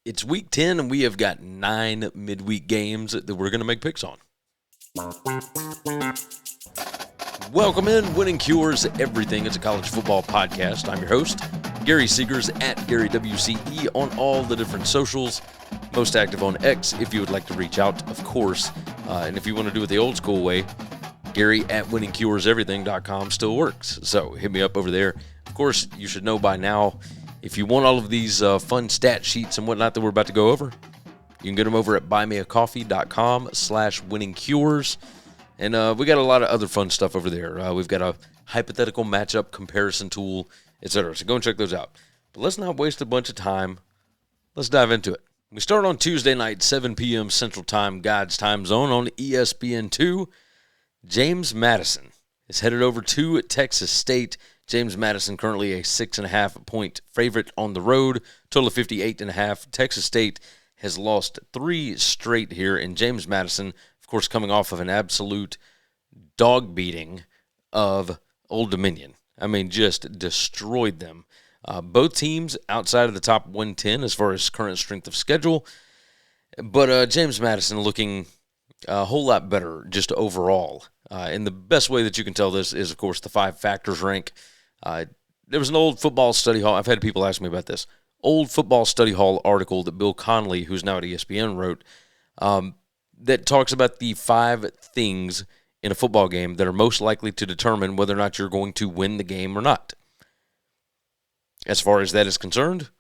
It's week 10, and we have got 9 midweek games that we're going to make picks on. Welcome in. Winning Cures Everything. It's a college football podcast. I'm your host, Gary Seegers, at Gary WCE on all the different socials. Most active on X if you would like to reach out, of course. And if you want to do it the old school way, Gary at winningcureseverything.com still works. So hit me up over there. Of course, you should know by now, if you want all of these fun stat sheets and whatnot that we're about to go over, you can get them over at buymeacoffee.com/winningcures. And we got a lot of other fun stuff over there. We've got a hypothetical matchup comparison tool, etc. So go and check those out. But let's not waste a bunch of time. Let's dive into it. We start on Tuesday night, 7 p.m. Central Time, God's time zone on ESPN2. James Madison is headed over to Texas State. James Madison currently a 6.5-point favorite on the road, total of 58.5. Texas State has lost 3 straight here, and James Madison, of course, coming off of an absolute dog beating of Old Dominion. I mean, just destroyed them. Both teams outside of the top 110 as far as current strength of schedule, but James Madison looking a whole lot better just overall. And the best way that you can tell this is, of course, the 5 factors rank. There was an old football study hall. I've had people ask me about this. Old football study hall article that Bill Connolly, who's now at ESPN, wrote that talks about the 5 things in a football game that are most likely to determine whether or not you're going to win the game or not. As far as that is concerned,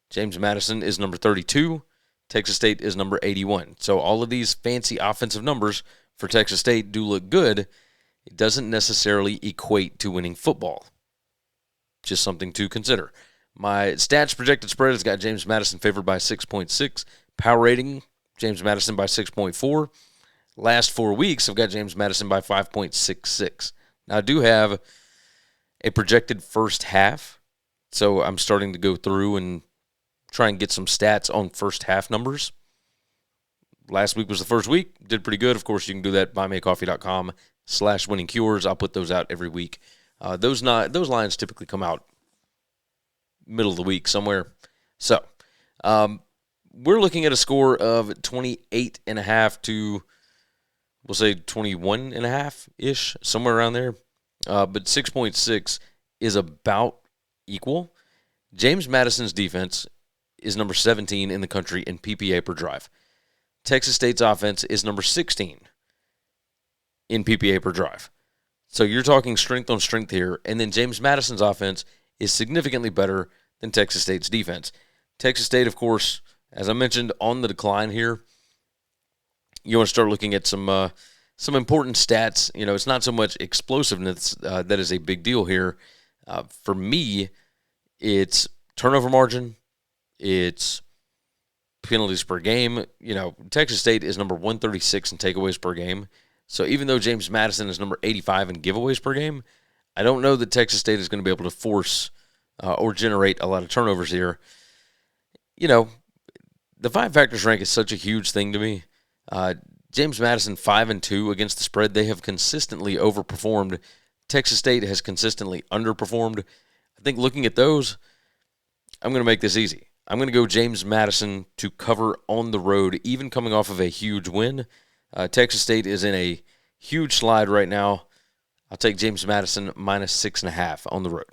James Madison is number 32. Texas State is number 81. So all of these fancy offensive numbers for Texas State do look good. It doesn't necessarily equate to winning football. Just something to consider. My stats projected spread has got James Madison favored by 6.6. Power rating, James Madison by 6.4. Last 4 weeks, I've got James Madison by 5.66. Now, I do have a projected first half, so I'm starting to go through and try and get some stats on first half numbers. Last week was the first week. Did pretty good. Of course, you can do that at buymeacoffee.com/winningcures. I'll put those out every week. Those lines typically come out middle of the week somewhere. So, we're looking at a score of 28.5 to, we'll say 21.5-ish, somewhere around there. But 6.6 is about equal. James Madison's defense is number 17 in the country in PPA per drive. Texas State's offense is number 16 in PPA per drive. So you're talking strength on strength here, and then James Madison's offense is significantly better than Texas State's defense. Texas State, of course, as I mentioned, on the decline here. You want to start looking at some important stats. You know, it's not so much explosiveness that is a big deal here. For me, it's turnover margin, it's penalties per game. You know, Texas State is number 136 in takeaways per game. So even though James Madison is number 85 in giveaways per game, I don't know that Texas State is going to be able to force or generate a lot of turnovers here. You know, the 5 factors rank is such a huge thing to me. James Madison 5-2 against the spread. They have consistently overperformed. Texas State has consistently underperformed. I think looking at those, I'm going to make this easy. I'm going to go James Madison to cover on the road, even coming off of a huge win. Texas State is in a huge slide right now. I'll take James Madison minus 6.5 on the road.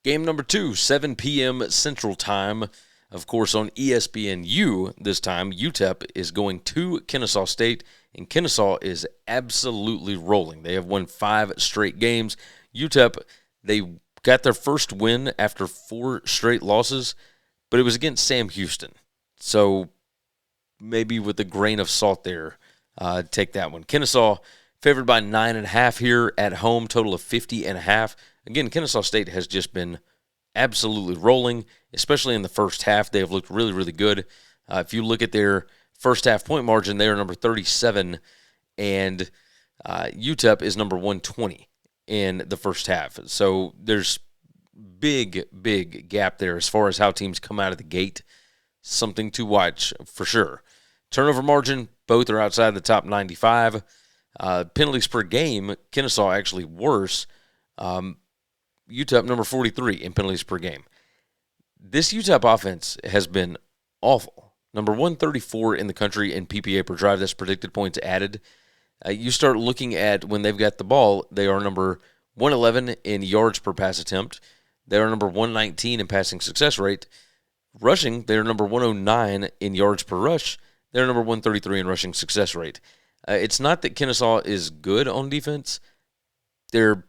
Game number 2, 7 p.m. Central Time. Of course, on ESPNU this time, UTEP is going to Kennesaw State, and Kennesaw is absolutely rolling. They have won 5 straight games. UTEP, they got their first win after 4 straight losses, but it was against Sam Houston. So maybe with a grain of salt there, take that one. Kennesaw favored by 9.5 here at home, total of 50.5. Again, Kennesaw State has just been absolutely rolling, especially in the first half. They have looked really, really good. If you look at their first half point margin, they are number 37, and UTEP is number 120 in the first half. So there's big gap there as far as how teams come out of the gate. Something to watch for sure. Turnover margin, both are outside the top 95. Penalties per game, Kennesaw actually worse. UTEP number 43 in penalties per game. This UTEP offense has been awful. number 134 in the country in PPA per drive. That's predicted points added. You start looking at when they've got the ball, they are number 111 in yards per pass attempt. They are number 119 in passing success rate. Rushing, they are number 109 in yards per rush. They're number 133 in rushing success rate. It's not that Kennesaw is good on defense. They're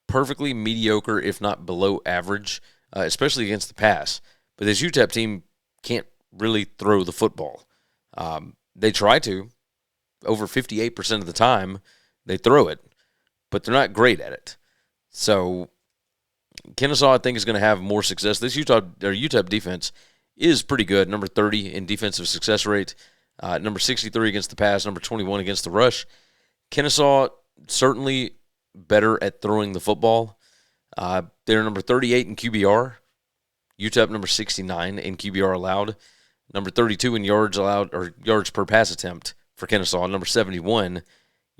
perfectly mediocre, if not below average, especially against the pass. But this UTEP team can't really throw the football. They try to. Over 58% of the time, they throw it, but they're not great at it. So Kennesaw, I think, is going to have more success. This UTEP defense is pretty good. Number 30 in defensive success rate, number 63 against the pass, number 21 against the rush. Kennesaw certainly better at throwing the football. They're number 38 in QBR. UTEP number 69 in QBR allowed. Number 32 in yards allowed, or yards per pass attempt for Kennesaw. Number 71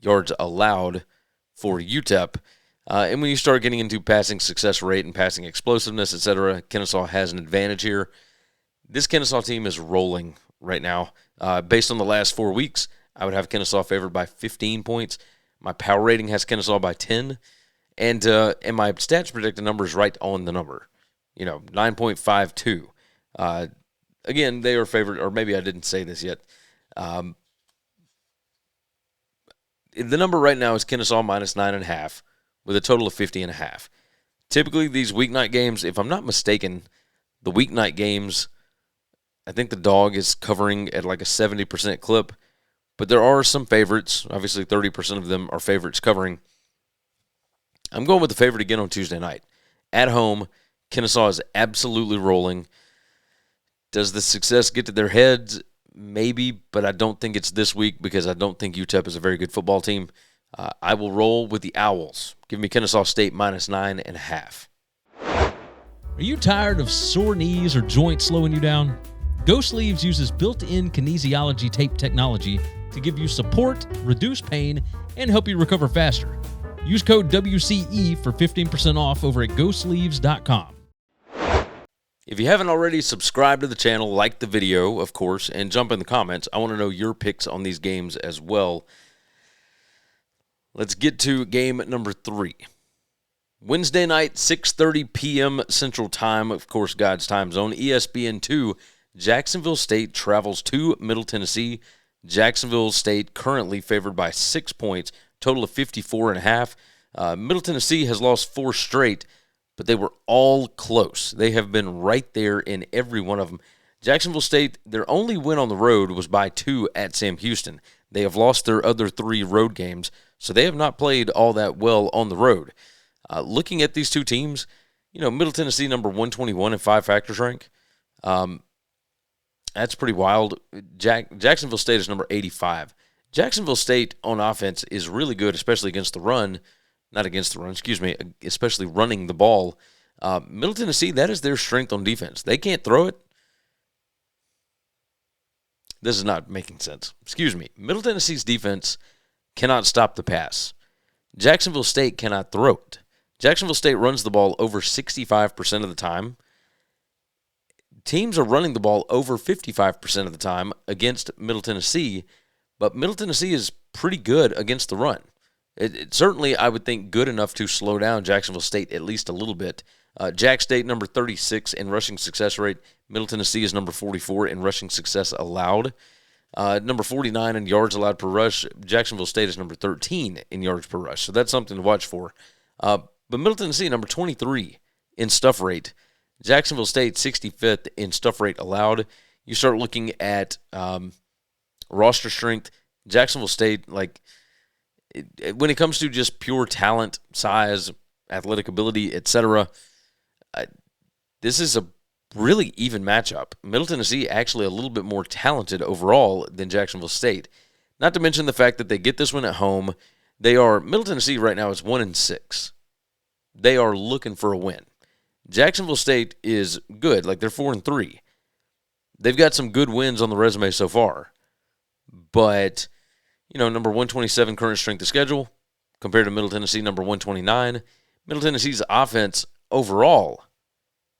yards allowed for UTEP. And when you start getting into passing success rate and passing explosiveness, etc., Kennesaw has an advantage here. This Kennesaw team is rolling right now. Based on the last 4 weeks, I would have Kennesaw favored by 15 points. My power rating has Kennesaw by 10. And my stats predicted number is right on the number. 9.52. Again, they are favored, or maybe I didn't say this yet. The number right now is Kennesaw minus 9.5 with a total of 50.5. Typically, these weeknight games, if I'm not mistaken, the weeknight games, I think the dog is covering at like a 70% clip, but there are some favorites. Obviously, 30% of them are favorites covering. I'm going with the favorite again on Tuesday night. At home, Kennesaw is absolutely rolling. Does the success get to their heads? Maybe, but I don't think it's this week because I don't think UTEP is a very good football team. I will roll with the Owls. Give me Kennesaw State minus 9.5. Are you tired of sore knees or joints slowing you down? Go Sleeves uses built-in kinesiology tape technology to give you support, reduce pain, and help you recover faster. Use code WCE for 15% off over at GoSleeves.com. If you haven't already, subscribe to the channel, like the video, of course, and jump in the comments. I want to know your picks on these games as well. Let's get to game number 3. Wednesday night, 6:30 p.m. Central Time, of course, God's time zone. ESPN2, Jacksonville State travels to Middle Tennessee. Jacksonville State currently favored by 6 points, total of 54.5. Middle Tennessee has lost 4 straight, but they were all close. They have been right there in every one of them. Jacksonville State, their only win on the road was by 2 at Sam Houston. They have lost their other 3 road games, so they have not played all that well on the road. Looking at these two teams, Middle Tennessee number 121 in 5 factors rank. That's pretty wild. Jacksonville State is number 85. Jacksonville State on offense is really good, especially against the run. Not against the run, especially running the ball. Middle Tennessee, that is their strength on defense. They can't throw it. This is not making sense. Middle Tennessee's defense cannot stop the pass. Jacksonville State cannot throw it. Jacksonville State runs the ball over 65% of the time. Teams are running the ball over 55% of the time against Middle Tennessee, but Middle Tennessee is pretty good against the run. It certainly, I would think, good enough to slow down Jacksonville State at least a little bit. Jack State, number 36 in rushing success rate. Middle Tennessee is number 44 in rushing success allowed. Number 49 in yards allowed per rush. Jacksonville State is number 13 in yards per rush, so that's something to watch for. But Middle Tennessee, number 23 in stuff rate. Jacksonville State, 65th in stuff rate allowed. You start looking at roster strength. Jacksonville State, when it comes to just pure talent, size, athletic ability, etc., this is a really even matchup. Middle Tennessee actually a little bit more talented overall than Jacksonville State. Not to mention the fact that they get this one at home. Middle Tennessee right now is 1-6. They are looking for a win. Jacksonville State is good, they're 4-3. They've got some good wins on the resume so far, but number 127 current strength of schedule compared to Middle Tennessee, number 129. Middle Tennessee's offense overall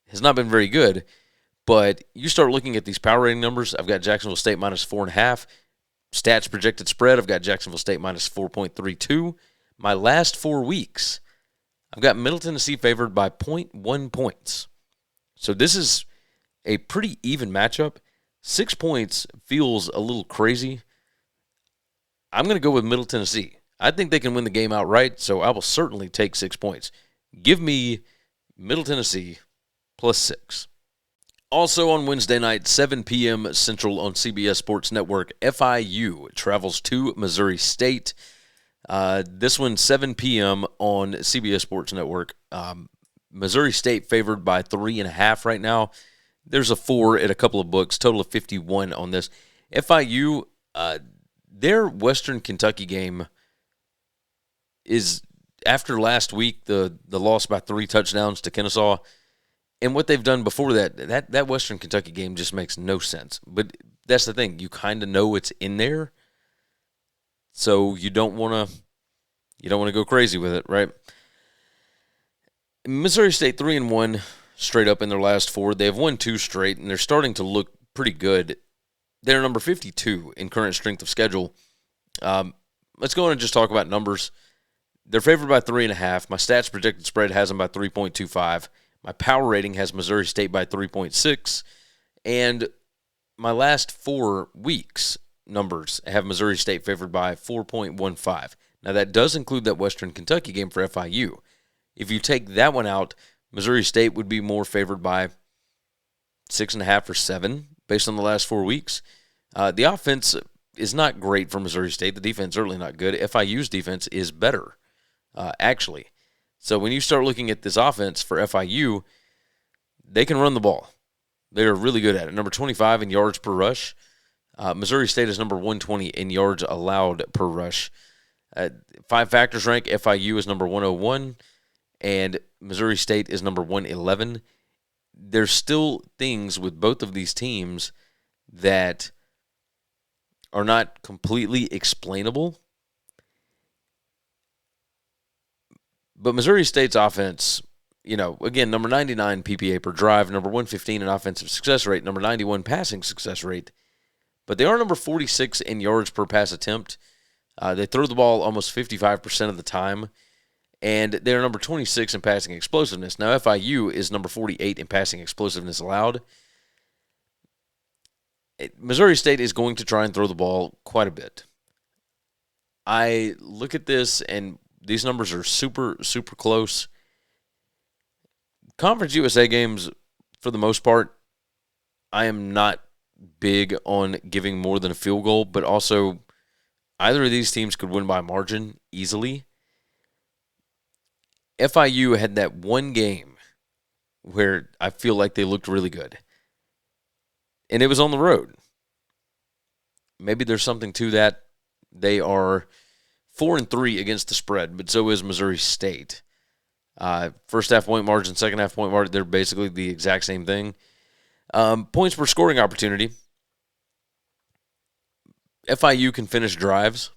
has not been very good, But you start looking at these power rating numbers. I've got Jacksonville State minus 4.5. Stats projected spread, I've got Jacksonville State minus 4.32. My last 4 weeks, I've got Middle Tennessee favored by 0.1 points. So this is a pretty even matchup. 6 points feels a little crazy. I'm going to go with Middle Tennessee. I think they can win the game outright, so I will certainly take 6 points. Give me Middle Tennessee plus 6. Also on Wednesday night, 7 p.m. Central on CBS Sports Network, FIU travels to Missouri State. This one, 7 p.m. on CBS Sports Network. Missouri State favored by 3.5 right now. There's a 4 at a couple of books, total of 51 on this. FIU, their Western Kentucky game is, after last week, the loss by 3 touchdowns to Kennesaw. And what they've done before that Western Kentucky game just makes no sense. But that's the thing. You kind of know it's in there. So you don't want to go crazy with it, right? Missouri State 3-1 straight up in their last 4. They have won 2 straight, and they're starting to look pretty good. They're number 52 in current strength of schedule. Let's go on and just talk about numbers. They're favored by 3.5. My stats projected spread has them by 3.25. My power rating has Missouri State by 3.6. And my last 4 weeks numbers have Missouri State favored by 4.15. Now, that does include that Western Kentucky game for FIU. If you take that one out, Missouri State would be more favored by 6.5 or 7 based on the last 4 weeks. The offense is not great for Missouri State. The defense certainly not good. FIU's defense is better, actually. So when you start looking at this offense for FIU, they can run the ball. They're really good at it. Number 25 in yards per rush. Missouri State is number 120 in yards allowed per rush. 5 factors rank, FIU is number 101, and Missouri State is number 111. There's still things with both of these teams that are not completely explainable. But Missouri State's offense, again, number 99 PPA per drive, number 115 in offensive success rate, number 91 passing success rate. But they are number 46 in yards per pass attempt. They throw the ball almost 55% of the time. And they're number 26 in passing explosiveness. Now, FIU is number 48 in passing explosiveness allowed. Missouri State is going to try and throw the ball quite a bit. I look at this, and these numbers are super, super close. Conference USA games, for the most part, I am not big on giving more than a field goal, but also either of these teams could win by margin easily. FIU had that one game where I feel like they looked really good, and it was on the road. Maybe there's something to that. They are 4-3 against the spread, but so is Missouri State. First half point margin, second half point margin, they're basically the exact same thing. Points per scoring opportunity. FIU can finish drives.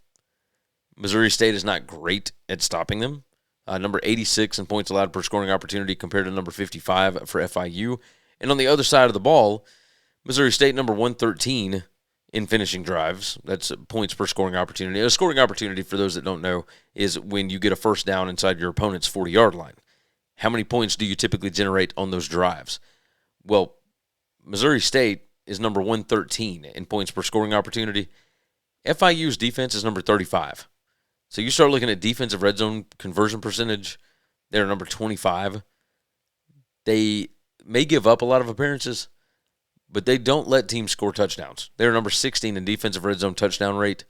Missouri State is not great at stopping them. Number 86 in points allowed per scoring opportunity compared to number 55 for FIU. And on the other side of the ball, Missouri State number 113 in finishing drives. That's points per scoring opportunity. A scoring opportunity, for those that don't know, is when you get a first down inside your opponent's 40-yard line. How many points do you typically generate on those drives? Well, Missouri State is number 113 in points per scoring opportunity. FIU's defense is number 35. So you start looking at defensive red zone conversion percentage, they're number 25. They may give up a lot of appearances, but they don't let teams score touchdowns. They're number 16 in defensive red zone touchdown rate.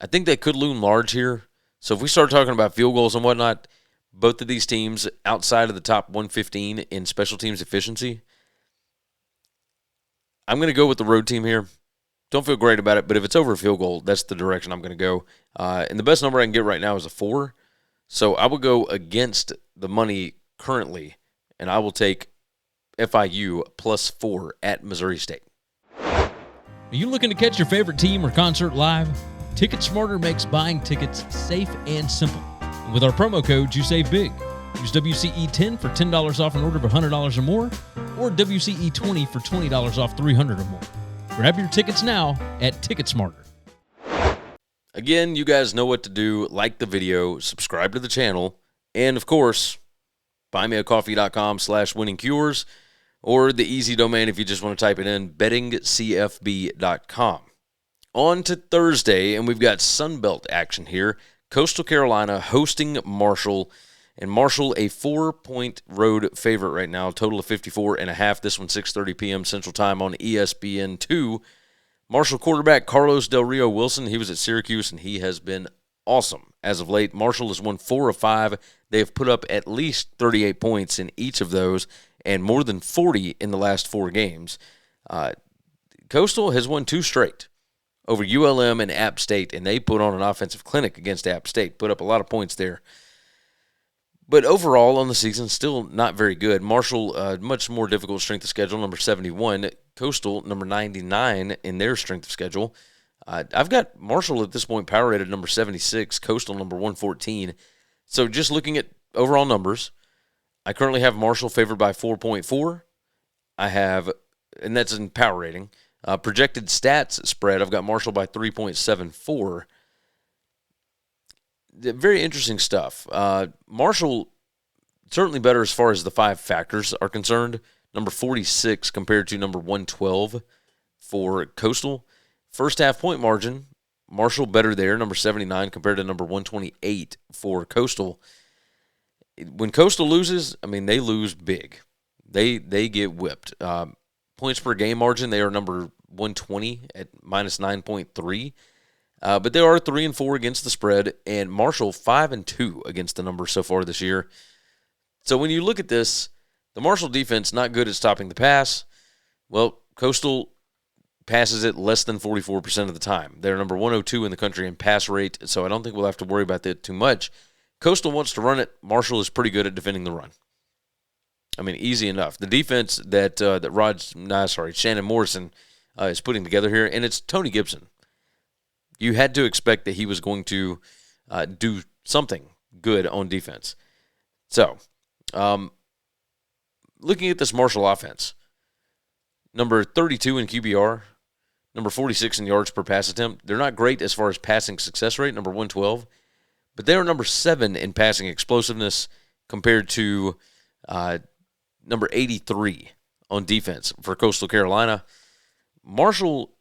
I think they could loom large here. So if we start talking about field goals and whatnot, both of these teams outside of the top 115 in special teams efficiency, I'm going to go with the road team here. Don't feel great about it, but if it's over a field goal, that's the direction I'm going to go. And the best number I can get right now is a 4. So I will go against the money currently, and I will take FIU plus 4 at Missouri State. Are you looking to catch your favorite team or concert live? Ticket Smarter makes buying tickets safe and simple. And with our promo codes, you save big. Use WCE10 for $10 off an order of $100 or more, or WCE20 for $20 off $300 or more. Grab your tickets now at TicketSmarter. Again, you guys know what to do. Like the video, subscribe to the channel, and of course, buymeacoffee.com/winningcures, or the easy domain if you just want to type it in, bettingcfb.com. On to Thursday, and we've got Sunbelt action here. Coastal Carolina hosting Marshall, and Marshall a 4-point road favorite right now, total of 54.5. This one 6:30 p.m. Central Time on ESPN2. Marshall quarterback Carlos Del Rio Wilson, he was at Syracuse, and he has been awesome as of late. Marshall has won 4 of 5. They have put up at least 38 points in each of those, and more than 40 in the last 4 games. Coastal has won 2 straight over ULM and App State, and they put on an offensive clinic against App State, put up a lot of points there. But overall on the season, still not very good. Marshall, much more difficult strength of schedule, number 71. Coastal, number 99 in their strength of schedule. I've got Marshall at this point power rated number 76, Coastal number 114. So just looking at overall numbers, I currently have Marshall favored by 4.4. I have, and that's in power rating. Projected stats spread, I've got Marshall by 3.74. Very interesting stuff. Marshall, certainly better as far as the 5 factors are concerned. Number 46 compared to number 112 for Coastal. First half point margin, Marshall better there, number 79 compared to number 128 for Coastal. When Coastal loses, I mean, they lose big. They get whipped. Points per game margin, they are number 120 at minus 9.3. But they are 3-4 against the spread, and Marshall 5-2 against the number so far this year. So when you look at this, the Marshall defense not good at stopping the pass. Well, Coastal passes it less than 44% of the time. They're number 102 in the country in pass rate, so I don't think we'll have to worry about that too much. Coastal wants to run it. Marshall is pretty good at defending the run. I mean, easy enough. The defense that Shannon Morrison is putting together here, and it's Tony Gibson. You had to expect that he was going to do something good on defense. So, looking at this Marshall offense, number 32 in QBR, number 46 in yards per pass attempt. They're not great as far as passing success rate, number 112, but they are number 7 in passing explosiveness compared to number 83 on defense for Coastal Carolina. Marshall,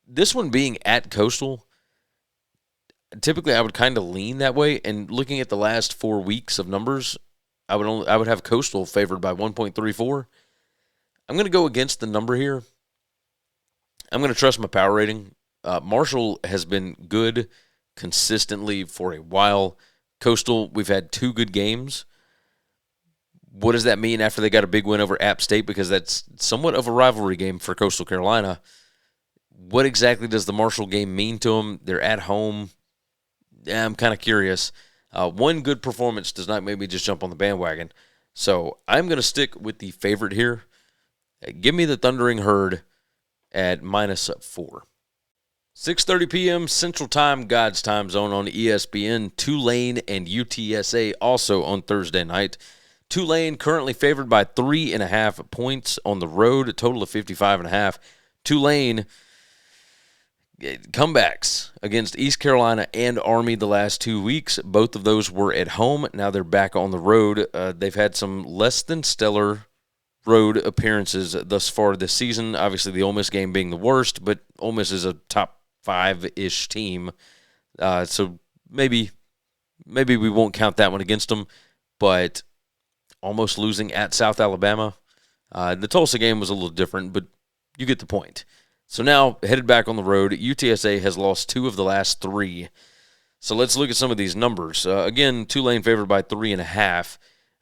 this one being at Coastal, typically I would kind of lean that way. And looking at the last 4 weeks of numbers, I would have Coastal favored by 1.34. I'm going to go against the number here. I'm going to trust my power rating. Marshall has been good consistently for a while. Coastal, we've had 2 good games. What does that mean after they got a big win over App State? Because that's somewhat of a rivalry game for Coastal Carolina. What exactly does the Marshall game mean to them? They're at home. I'm kind of curious. One good performance does not make me just jump on the bandwagon. So I'm going to stick with the favorite here. Give me the Thundering Herd at -4. 6:30 p.m. Central Time, God's time zone on ESPN. Tulane and UTSA also on Thursday night. Tulane currently favored by 3.5 points on the road, a total of 55.5. Tulane comebacks against East Carolina and Army the last 2 weeks. Both of those were at home. Now they're back on the road. They've had some less than stellar road appearances thus far this season. Obviously, the Ole Miss game being the worst, but Ole Miss is a top 5-ish team. So maybe we won't count that one against them, but almost losing at South Alabama. The Tulsa game was a little different, but you get the point. So now, headed back on the road, UTSA has lost 2 of the last 3. So let's look at some of these numbers. Again, Tulane favored by 3.5.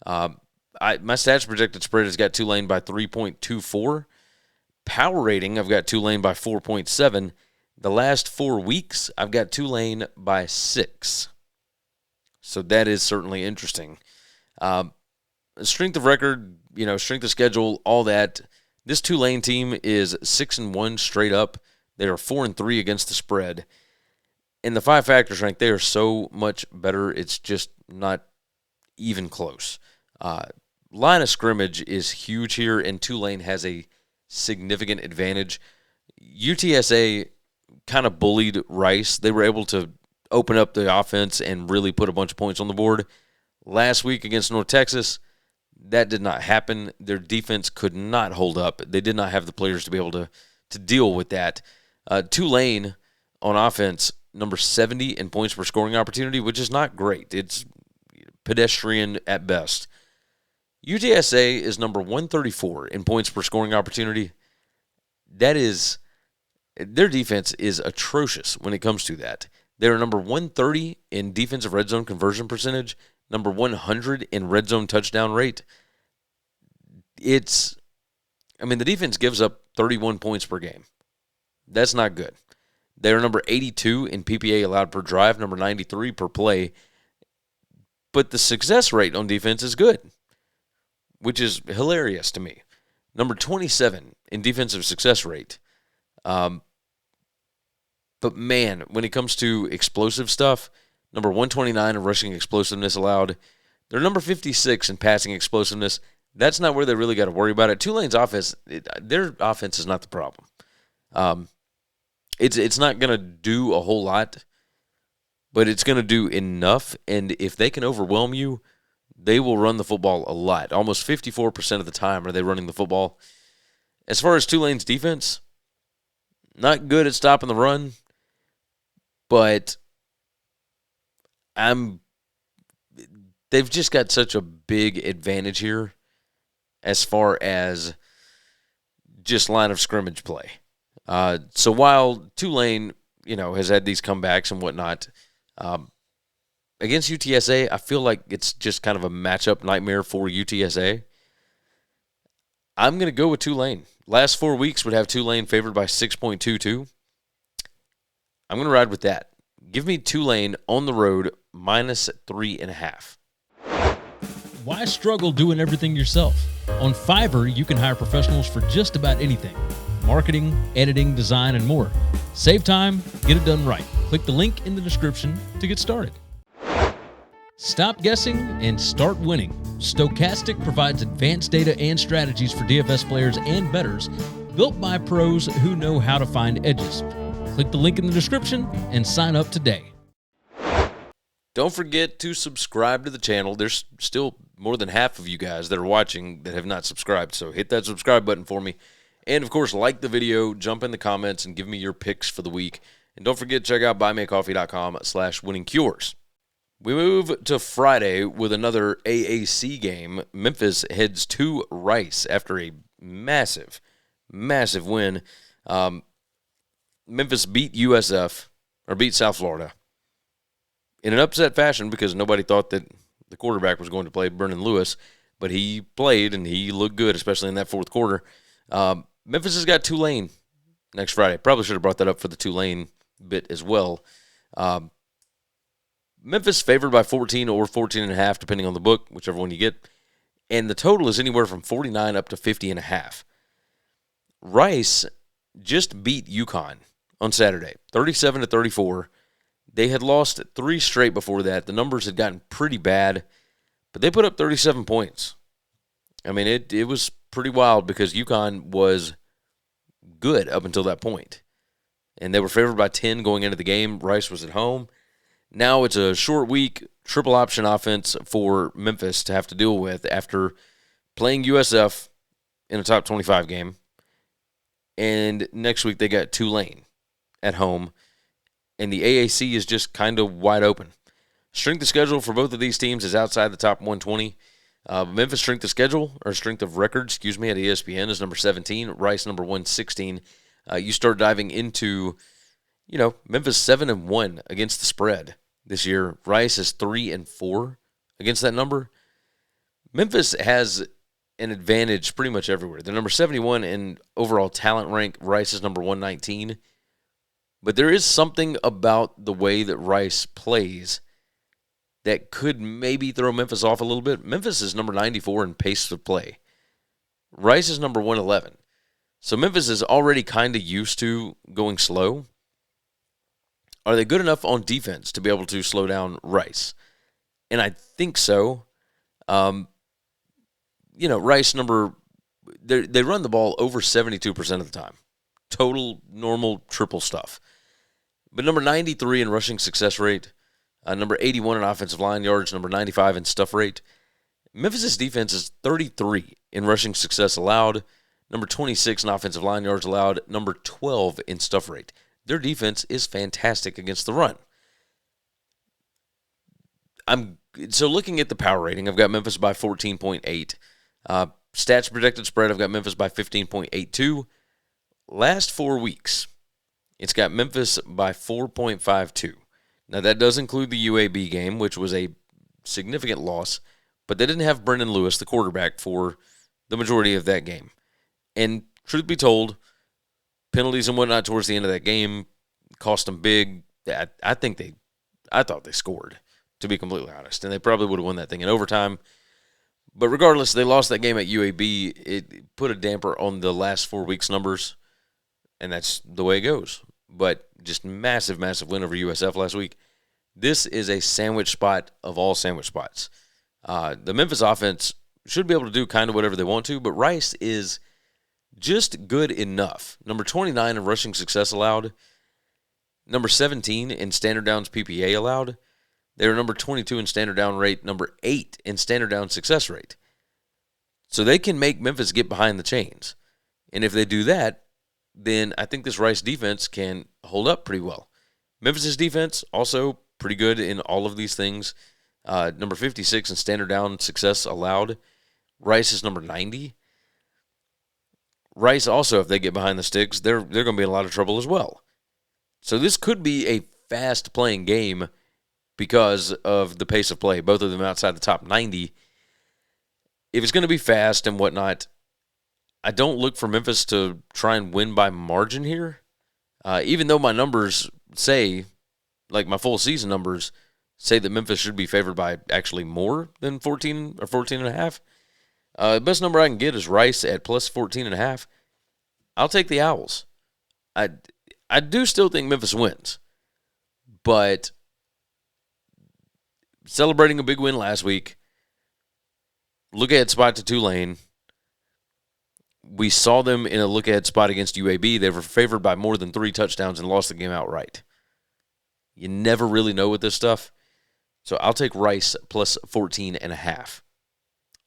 My stats projected spread has got Tulane by 3.24. Power rating, I've got Tulane by 4.7. The last 4 weeks, I've got Tulane by 6. So that is certainly interesting. Strength of record, strength of schedule, all that. This Tulane team is 6-1 straight up. They are 4-3 against the spread. In the 5 factors rank, they are so much better. It's just not even close. Line of scrimmage is huge here, and Tulane has a significant advantage. UTSA kind of bullied Rice. They were able to open up the offense and really put a bunch of points on the board. Last week against North Texas, that did not happen. Their defense could not hold up. They did not have the players to be able to deal with that. Tulane on offense, number 70 in points per scoring opportunity, which is not great. It's pedestrian at best. UTSA is number 134 in points per scoring opportunity. Their defense is atrocious when it comes to that. They're number 130 in defensive red zone conversion percentage, number 100 in red zone touchdown rate. The defense gives up 31 points per game. That's not good. They're number 82 in PPA allowed per drive, number 93 per play. But the success rate on defense is good, which is hilarious to me. Number 27 in defensive success rate. But man, when it comes to explosive stuff, number 129 in rushing explosiveness allowed. They're number 56 in passing explosiveness. That's not where they really got to worry about it. Tulane's offense, their offense is not the problem. It's not going to do a whole lot, but it's going to do enough. And if they can overwhelm you, they will run the football a lot. Almost 54% of the time are they running the football. As far as Tulane's defense, not good at stopping the run, but they've just got such a big advantage here as far as just line of scrimmage play. So while Tulane, has had these comebacks and whatnot, against UTSA, I feel like it's just kind of a matchup nightmare for UTSA. I'm going to go with Tulane. Last 4 weeks would have Tulane favored by 6.22. I'm going to ride with that. Give me Tulane on the road minus 3.5. Why struggle doing everything yourself? On Fiverr, you can hire professionals for just about anything. Marketing, editing, design, and more. Save time, get it done right. Click the link in the description to get started. Stop guessing and start winning. Stochastic provides advanced data and strategies for DFS players and bettors, built by pros who know how to find edges. Click the link in the description and sign up today. Don't forget to subscribe to the channel. There's still more than half of you guys that are watching that have not subscribed, so hit that subscribe button for me. And, of course, like the video, jump in the comments, and give me your picks for the week. And don't forget to check out buymeacoffee.com/winningcures. We move to Friday with another AAC game. Memphis heads to Rice after a massive, massive win. Memphis beat South Florida in an upset fashion because nobody thought that the quarterback was going to play, Vernon Lewis, but he played and he looked good, especially in that fourth quarter. Memphis has got Tulane next Friday. Probably should have brought that up for the Tulane bit as well. Memphis favored by 14 or 14.5, depending on the book, whichever one you get. And the total is anywhere from 49 up to 50.5. Rice just beat UConn on Saturday, 37-34. They had lost 3 straight before that. The numbers had gotten pretty bad, but they put up 37 points. I mean, it was pretty wild because UConn was good up until that point. And they were favored by 10 going into the game. Rice was at home. Now it's a short week, triple option offense for Memphis to have to deal with after playing USF in a top 25 game. And next week they got Tulane at home. And the AAC is just kind of wide open. Strength of schedule for both of these teams is outside the top 120. Memphis strength of record, at ESPN is number 17. Rice number 116. You start diving into, Memphis 7-1 against the spread this year. Rice is 3-4 against that number. Memphis has an advantage pretty much everywhere. They're number 71 in overall talent rank. Rice is number 119. But there is something about the way that Rice plays that could maybe throw Memphis off a little bit. Memphis is number 94 in pace of play. Rice is number 111. So Memphis is already kind of used to going slow. Are they good enough on defense to be able to slow down Rice? And I think so. Rice they run the ball over 72% of the time. Total, normal, triple stuff. But number 93 in rushing success rate, number 81 in offensive line yards, number 95 in stuff rate. Memphis' defense is 33 in rushing success allowed, number 26 in offensive line yards allowed, number 12 in stuff rate. Their defense is fantastic against the run. So looking at the power rating, I've got Memphis by 14.8. Stats projected spread, I've got Memphis by 15.82. Last 4 weeks, it's got Memphis by 4.52. Now, that does include the UAB game, which was a significant loss, but they didn't have Brendan Lewis, the quarterback, for the majority of that game. And truth be told, penalties and whatnot towards the end of that game cost them big. I thought they scored, to be completely honest, and they probably would have won that thing in overtime. But regardless, they lost that game at UAB. It put a damper on the last 4 weeks' numbers, and that's the way it goes. But just massive, massive win over USF last week. This is a sandwich spot of all sandwich spots. The Memphis offense should be able to do kind of whatever they want to, but Rice is just good enough. Number 29 in rushing success allowed. Number 17 in standard downs PPA allowed. They were number 22 in standard down rate, number 8 in standard down success rate. So they can make Memphis get behind the chains. And if they do that, then I think this Rice defense can hold up pretty well. Memphis' defense, also pretty good in all of these things. Number 56 in standard down success allowed. Rice is number 90. Rice also, if they get behind the sticks, they're going to be in a lot of trouble as well. So this could be a fast-playing game because of the pace of play, both of them outside the top 90. If it's going to be fast and whatnot, I don't look for Memphis to try and win by margin here. Even though my numbers say, like my full season numbers, say that Memphis should be favored by actually more than 14 or 14.5. The best number I can get is Rice at plus 14.5. I'll take the Owls. I do still think Memphis wins, but celebrating a big win last week, look-ahead spot to Tulane. We saw them in a look-ahead spot against UAB. They were favored by more than 3 touchdowns and lost the game outright. You never really know with this stuff. So I'll take Rice plus 14.5.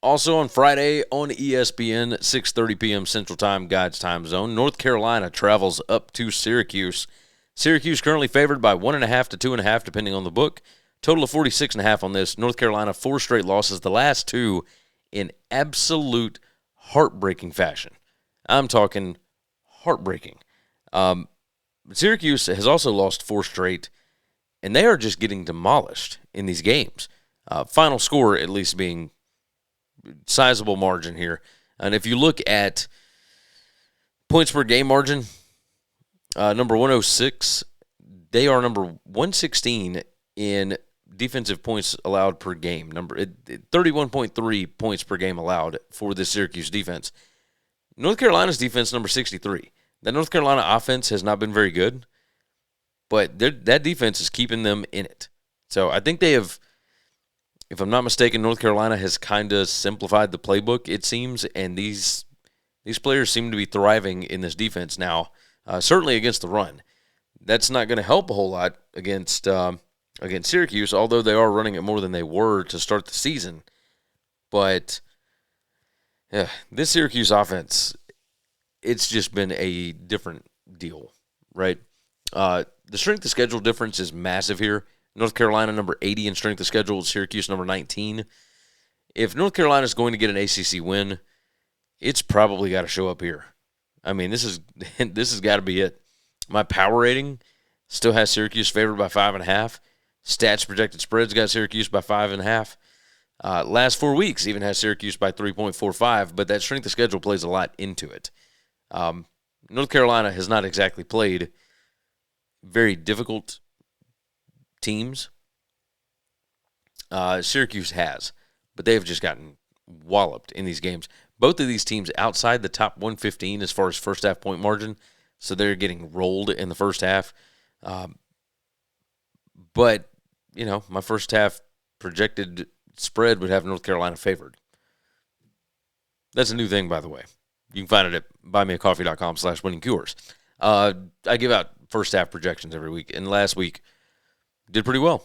Also on Friday on ESPN, 6:30 p.m. Central Time, God's time zone, North Carolina travels up to Syracuse. Syracuse currently favored by 1.5 to 2.5, depending on the book. Total of 46.5 on this. North Carolina, 4 straight losses, the last 2 in absolute heartbreaking fashion. I'm talking heartbreaking. Syracuse has also lost 4 straight, and they are just getting demolished in these games. Final score at least being sizable margin here. And if you look at points per game margin, number 106, they are number 116 in defensive points allowed per game. 31.3 points per game allowed for the Syracuse defense. North Carolina's defense, number 63. The North Carolina offense has not been very good, but that defense is keeping them in it. So I think they have, if I'm not mistaken, North Carolina has kind of simplified the playbook, it seems, and these players seem to be thriving in this defense now, certainly against the run. That's not going to help a whole lot against Syracuse, although they are running it more than they were to start the season. But yeah, this Syracuse offense, it's just been a different deal, right? The strength of schedule difference is massive here. North Carolina, number 80 in strength of schedule. Syracuse, number 19. If North Carolina is going to get an ACC win, it's probably got to show up here. I mean, this has got to be it. My power rating still has Syracuse favored by 5.5. Stats projected spreads got Syracuse by 5.5. Last 4 weeks even has Syracuse by 3.45, but that strength of schedule plays a lot into it. North Carolina has not exactly played very difficult teams. Syracuse has, but they have just gotten walloped in these games. Both of these teams outside the top 115 as far as first half point margin, so they're getting rolled in the first half. But, my first half projected spread would have North Carolina favored. That's a new thing, by the way. You can find it at buymeacoffee.com/winningcures. I give out first half projections every week, and last week did pretty well.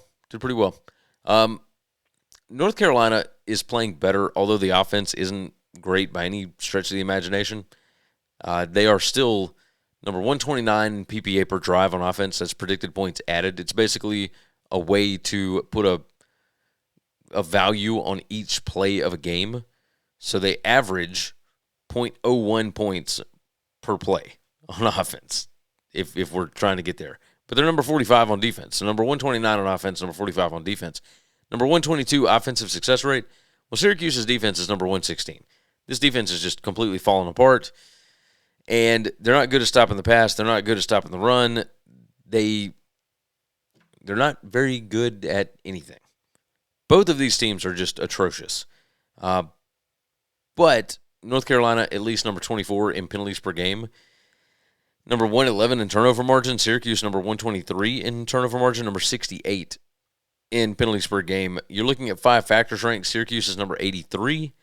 North Carolina is playing better, although the offense isn't great by any stretch of the imagination. They are still number 129 PPA per drive on offense. That's predicted points added. It's basically a way to put a value on each play of a game. So they average 0.01 points per play on offense, if we're trying to get there. But they're number 45 on defense. So number 129 on offense, number 45 on defense. Number 122 offensive success rate. Well, Syracuse's defense is number 116. This defense is just completely falling apart. And they're not good at stopping the pass. They're not good at stopping the run. They're not very good at anything. Both of these teams are just atrocious. But North Carolina, at least number 24 in penalties per game. Number 111 in turnover margin. Syracuse, number 123 in turnover margin. Number 68 in penalties per game. You're looking at 5 factors ranked. Syracuse is number 83.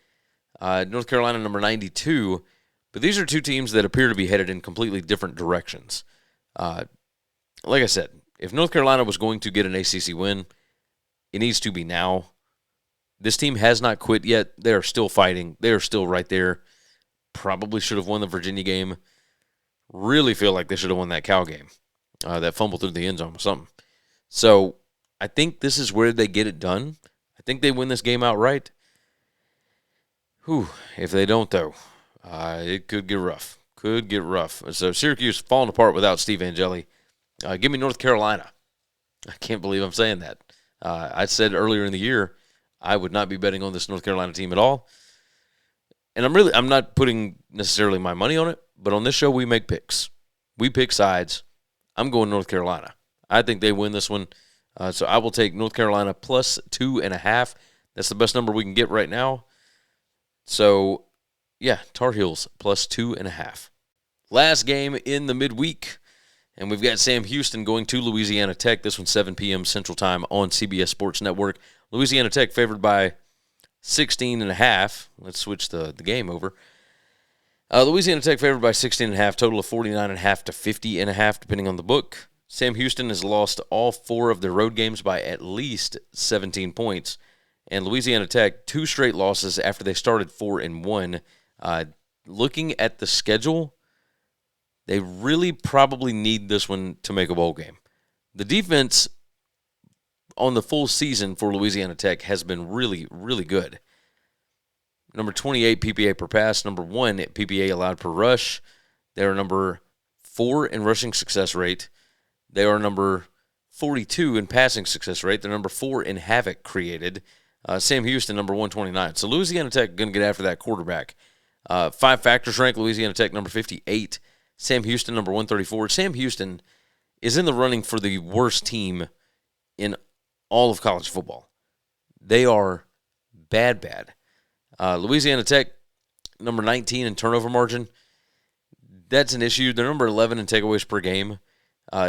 North Carolina, number 92. But these are two teams that appear to be headed in completely different directions. Like I said, if North Carolina was going to get an ACC win, it needs to be now. This team has not quit yet. They are still fighting. They are still right there. Probably should have won the Virginia game. Really feel like they should have won that Cal game. That fumble through the end zone or something. So I think this is where they get it done. I think they win this game outright. If they don't, though, it could get rough. So Syracuse falling apart without Steve Angeli. Give me North Carolina. I can't believe I'm saying that. I said earlier in the year I would not be betting on this North Carolina team at all. And I'm not putting necessarily my money on it, but on this show we make picks. We pick sides. I'm going North Carolina. I think they win this one. So I will take North Carolina plus 2.5. That's the best number we can get right now. So, yeah, Tar Heels plus 2.5. Last game in the midweek, and we've got Sam Houston going to Louisiana Tech. This one's 7 p.m. Central Time on CBS Sports Network. Louisiana Tech favored by 16.5. Let's switch the game over. Louisiana Tech favored by 16.5, total of 49.5 to 50.5, depending on the book. Sam Houston has lost all 4 of their road games by at least 17 points. And Louisiana Tech, 2 straight losses after they started 4-1. Looking at the schedule, they really probably need this one to make a bowl game. The defense on the full season for Louisiana Tech has been really, really good. Number 28 PPA per pass, number 1 PPA allowed per rush. They are number 4 in rushing success rate. They are number 42 in passing success rate. They're number 4 in havoc created. Sam Houston, number 129. So Louisiana Tech going to get after that quarterback. 5 factors rank, Louisiana Tech number 58. Sam Houston, number 134. Sam Houston is in the running for the worst team in all of college football. They are bad. Louisiana Tech, number 19 in turnover margin. That's an issue. They're number 11 in takeaways per game.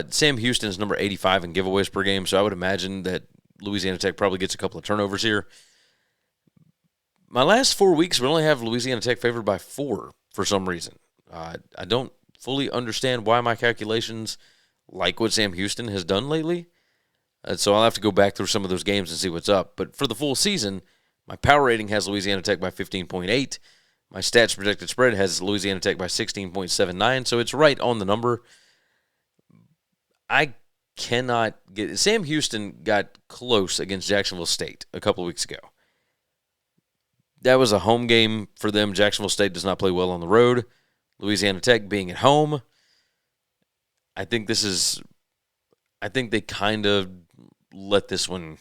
Sam Houston is number 85 in giveaways per game, so I would imagine that Louisiana Tech probably gets a couple of turnovers here. My last 4 weeks, we only have Louisiana Tech favored by 4 for some reason. I don't fully understand why my calculations like what Sam Houston has done lately. So I'll have to go back through some of those games and see what's up. But for the full season, my power rating has Louisiana Tech by 15.8. My stats projected spread has Louisiana Tech by 16.79, so it's right on the number. I cannot get it. Sam Houston got close against Jacksonville State a couple of weeks ago. That was a home game for them. Jacksonville State does not play well on the road. Louisiana Tech being at home, I think they kind of let this one,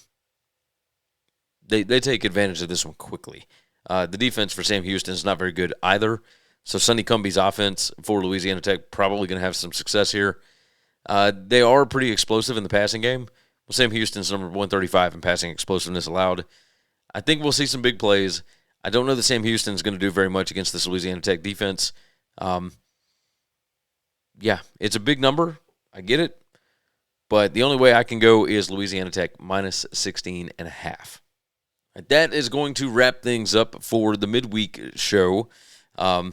they take advantage of this one quickly. The defense for Sam Houston is not very good either. So Sonny Cumbie's offense for Louisiana Tech probably going to have some success here. They are pretty explosive in the passing game. Well, Sam Houston's number 135 in passing explosiveness allowed. I think we'll see some big plays. I don't know that Sam Houston's going to do very much against this Louisiana Tech defense. Yeah, it's a big number. I get it. But the only way I can go is Louisiana Tech minus 16.5. That is going to wrap things up for the midweek show. Go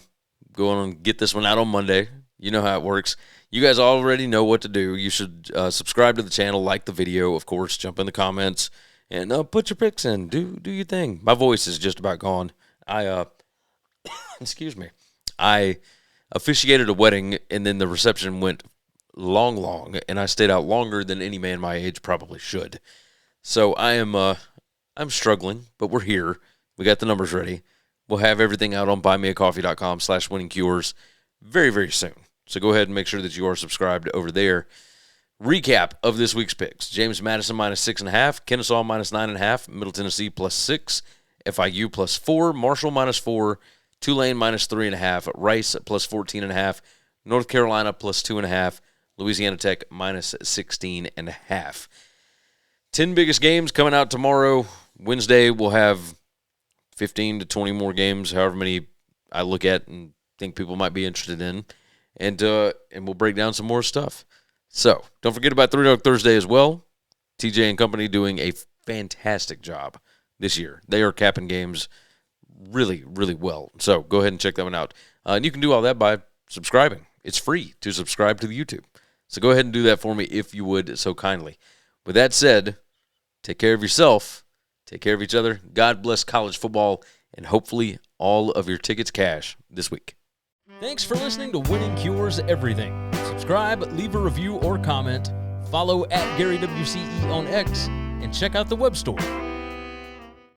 on and get this one out on Monday. You know how it works. You guys already know what to do. You should subscribe to the channel, like the video, of course, jump in the comments, and put your picks in. Do your thing. My voice is just about gone. Excuse me. I officiated a wedding, and then the reception went long, and I stayed out longer than any man my age probably should. So I'm struggling, but we're here. We got the numbers ready. We'll have everything out on buymeacoffee.com/winningcures very, very soon. So go ahead and make sure that you are subscribed over there. Recap of this week's picks. James Madison -6.5, Kennesaw -9.5, Middle Tennessee +6, FIU +4, Marshall -4, Tulane -3.5, Rice +14.5, North Carolina +2.5, Louisiana Tech -16.5. 10 biggest games coming out tomorrow. Wednesday we'll have 15 to 20 more games, however many I look at and think people might be interested in. And we'll break down some more stuff. So don't forget about 3 Dog Thursday as well. TJ and company doing a fantastic job this year. They are capping games really, really well. So go ahead and check that one out. And you can do all that by subscribing. It's free to subscribe to the YouTube. So go ahead and do that for me if you would so kindly. With that said, take care of yourself. Take care of each other. God bless college football, and hopefully all of your tickets cash this week. Thanks for listening to Winning Cures Everything. Subscribe, leave a review or comment, follow @GaryWCE on X, and check out the web store,